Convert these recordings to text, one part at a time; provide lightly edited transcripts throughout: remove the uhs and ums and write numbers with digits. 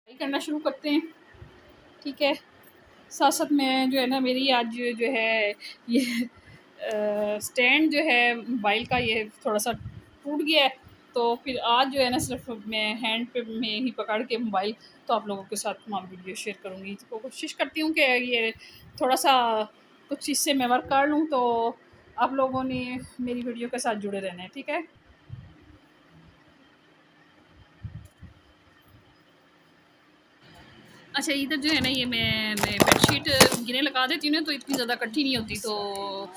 करना शुरू करते हैं। ठीक है, साथ साथ मैं जो है ना मेरी आज जो है ये स्टैंड जो है मोबाइल का ये थोड़ा सा टूट गया है, तो फिर आज जो है ना सिर्फ मैं हैंड पे में ही पकड़ के मोबाइल तो आप लोगों के साथ तमाम वीडियो शेयर करूँगी। तो कोशिश करती हूँ कि ये थोड़ा सा कुछ इससे मैं वर्क कर लूँ, तो आप लोगों ने मेरी वीडियो के साथ जुड़े रहना है। ठीक है, अच्छा इधर जो है ना ये मैं बेडशीट गिरे लगा देती हूँ ना, तो इतनी ज़्यादा इकट्ठी नहीं होती। तो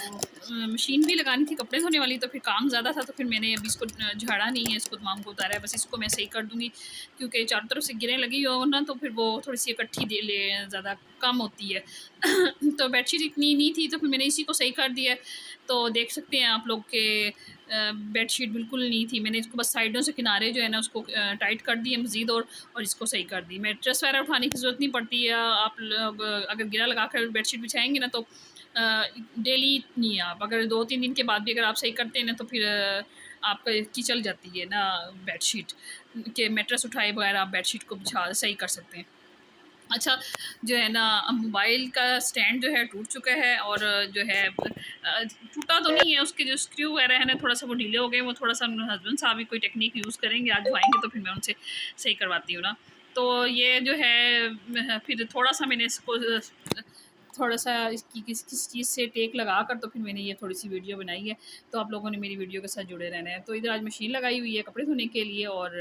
मशीन भी लगानी थी कपड़े धोने वाली, तो फिर काम ज़्यादा था, तो फिर मैंने अभी इसको झाड़ा नहीं है, इसको तमाम को उतारा है। बस इसको मैं सही कर दूँगी, क्योंकि चारों तरफ से गिरें लगी हो ना, तो फिर वो थोड़ी सी इकट्ठी दे ले ज़्यादा कम होती है। तो बेडशीट इतनी नहीं थी, तो फिर मैंने इसी को सही कर दिया। तो देख सकते हैं आप लोग के बेडशीट बिल्कुल नहीं थी, मैंने इसको बस साइडों से किनारे जो है ना उसको टाइट कर दिए मज़ीद, और इसको सही कर दी। मैट्रेस वगैरह उठाने की ज़रूरत नहीं पड़ती है। आप लोग अगर गिरा लगा कर बेडशीट बिछाएंगे ना, तो डेली नहीं, आप अगर 2-3 दिन के बाद भी अगर आप सही करते हैं ना, तो फिर आपका की चल जाती है ना बेडशीट के। मैट्रेस उठाए बगैर आप बेडशीट को बिछा सही कर सकते हैं। अच्छा, जो है ना मोबाइल का स्टैंड जो है टूट चुका है, और जो है टूटा तो नहीं है, उसके जो स्क्रू वगैरह है ना थोड़ा सा वो ढीले हो गए। वो थोड़ा सा हस्बैंड साहब भी कोई टेक्निक यूज़ करेंगे, आज वो आएंगे तो फिर मैं उनसे सही करवाती हूँ ना। तो ये जो है फिर थोड़ा सा मैंने इसको थोड़ा सा इसकी किस किस चीज़ से टेक लगा कर, तो फिर मैंने ये थोड़ी सी वीडियो बनाई है। तो आप लोगों ने मेरी वीडियो के साथ जुड़े रहना है। तो इधर आज मशीन लगाई हुई है कपड़े धोने के लिए, और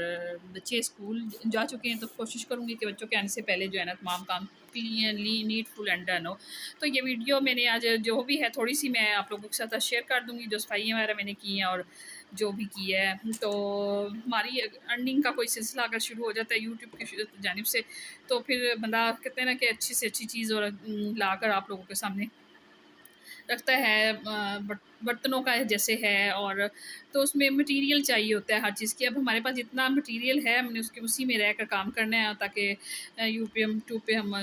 बच्चे स्कूल जा चुके हैं, तो कोशिश करूँगी कि बच्चों के आने से पहले जो है ना तमाम काम क्लीनली नीटफुल एंड डन हो। तो ये वीडियो मैंने आज जो भी है थोड़ी सी मैं आप लोगों के साथ शेयर कर दूँगी, जो सफाइयाँ वगैरह मैंने की हैं और जो भी की है। तो हमारी अर्निंग का कोई सिलसिला अगर शुरू हो जाता है यूट्यूब की जानिब से, तो फिर बंदा कहते हैं ना कि अच्छी से अच्छी चीज़ और ला कर आप लोगों के सामने रखता है। बर्तनों का जैसे है, और तो उसमें मटेरियल चाहिए होता है हर चीज़ की। अब हमारे पास इतना मटेरियल है, हमने उसके उसी में रहकर काम करना है, ताकि यूट्यूब पे हम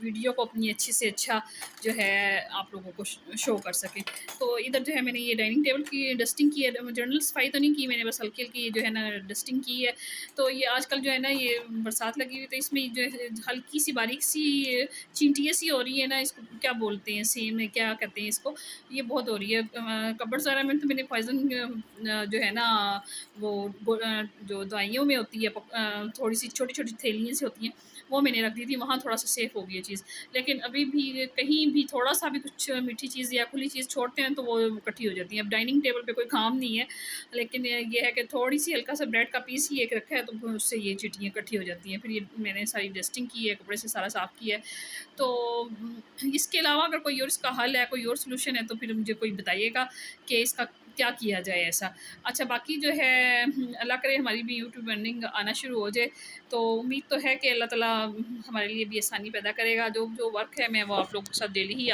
वीडियो को अपनी अच्छी से अच्छा जो है आप लोगों को शो कर सकें। तो इधर जो है मैंने ये डाइनिंग टेबल की डस्टिंग की है, जनरल सफाई तो नहीं की मैंने, बस हल्की हल्की जो है ना डस्टिंग की है। तो ये आजकल जो है ना ये बरसात लगी हुई, तो इसमें जो है हल्की सी बारीक सी चींटियाँ सी हो रही है ना, इसको क्या बोलते हैं, सेम है क्या कहते हैं इसको, ये बहुत हो रही है। कपबोर्ड्स वगैरह में तो मैंने पॉइज़न जो है ना वो जो दवाइयों में होती है थोड़ी सी छोटी-छोटी थैलियाँ सी होती हैं, वो मैंने रख दी थी, वहाँ थोड़ा-सा सेफ़ हो गई है चीज़। लेकिन अभी भी कहीं भी थोड़ा-सा भी कुछ मीठी चीज़ या खुली चीज़ छोड़ते हैं, तो वो इकट्ठी हो जाती है। अब डाइनिंग टेबल पे कोई काम नहीं है, लेकिन ये है कि थोड़ी-सी हल्का-सा ब्रेड का पीस ही एक रखा है, तो उससे ये चींटियाँ इकट्ठी हो जाती हैं। फिर ये मैंने सारी डस्टिंग की है, कपड़े से सारा साफ़ किया है। तो इसके अलावा अगर कोई और इसका हल है, कोई और सॉल्यूशन है, तो फिर मुझे कोई बताइएगा कि इसका क्या किया जाए ऐसा। अच्छा, बाकी जो है अल्लाह करे हमारी भी यूट्यूब अर्निंग आना शुरू हो जाए, तो उम्मीद तो है कि अल्लाह ताला हमारे लिए भी आसानी पैदा करेगा। जो जो वर्क है मैं वो आप लोगों के साथ डेली ही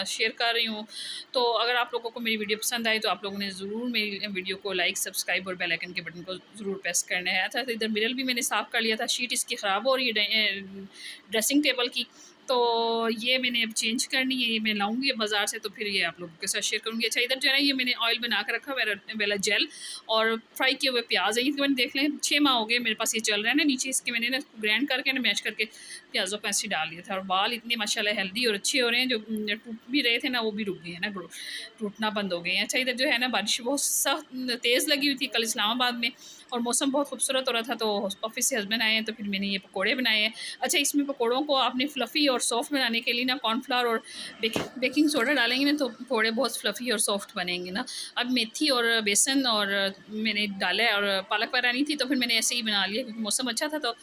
शेयर कर रही हूँ। तो अगर आप लोगों को मेरी वीडियो पसंद आई, तो आप लोगों ने ज़रूर मेरी वीडियो को लाइक, सब्सक्राइब और बेल आइकन के बटन को ज़रूर प्रेस करना है। अच्छा, तो इधर मिरर भी मैंने साफ़ कर लिया था, शीट इसकी ख़राब हो रही है ड्रेसिंग टेबल की, तो ये मैंने अब चेंज करनी है, ये मैं लाऊँगी बाज़ार से, तो फिर ये आप लोगों के साथ शेयर करूँगी। अच्छा, इधर जो है ना ये मैंने ऑयल बना के रखा हुआ है वेला जेल, और फ्राई किए हुए प्याज़ है। ये तकरीबन देख लें 6 माह हो गए मेरे पास ये चल रहा है ना। नीचे इसके मैंने ना ग्राइंड करके ना मैश करके प्याज़ों को ऐसे डाल दिया था, और बाल इतने माशाल्लाह हेल्दी और अच्छे हो रहे हैं। जो टूट भी रहे थे ना, वो भी रुक गए हैं ना, टूटना बंद हो गए हैं। अच्छा, इधर जो है ना बारिश बहुत सख्त तेज़ लगी हुई थी कल इस्लामाबाद में, और मौसम बहुत खूबसूरत हो रहा था। तो ऑफ़िस से हस्बैंड आए हैं, तो फिर मैंने ये पकौड़े बनाए हैं। अच्छा, इसमें पकौड़ों को आपने फ्लफ़ी और सॉफ्ट बनाने के लिए ना कॉर्नफ्लावर और बेकिंग सोडा डालेंगे ना, तो पकौड़े बहुत फ्लफ़ी और सॉफ्ट बनेंगे ना। अब मेथी और बेसन और मैंने डाला है, और पालक वगैरह नहीं थी, तो फिर मैंने ऐसे ही बना लिया, क्योंकि मौसम अच्छा था। तो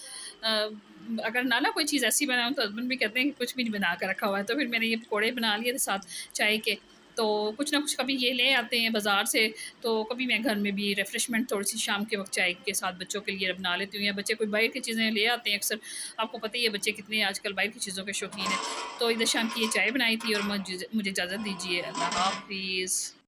अगर ना कोई चीज़ ऐसी बनाऊँ, तो हस्बैंड भी कहते हैं कि कुछ भी नहीं बना के रखा हुआ है। तो फिर मैंने ये पकौड़े बना लिए थे साथ चाय के। तो कुछ ना कुछ कभी ये ले आते हैं बाज़ार से, तो कभी मैं घर में भी रिफ़्रेशमेंट थोड़ी-सी शाम के वक़्त चाय के साथ बच्चों के लिए बना लेती हूँ, या बच्चे कोई बाहर की चीज़ें ले आते हैं अक्सर। आपको पता ही है बच्चे कितने आजकल बाहर की चीज़ों के शौकीन हैं। तो इधर शाम की ये चाय बनाई थी, और मुझे इजाज़त दीजिए। अल्लाह हाफ़िज़।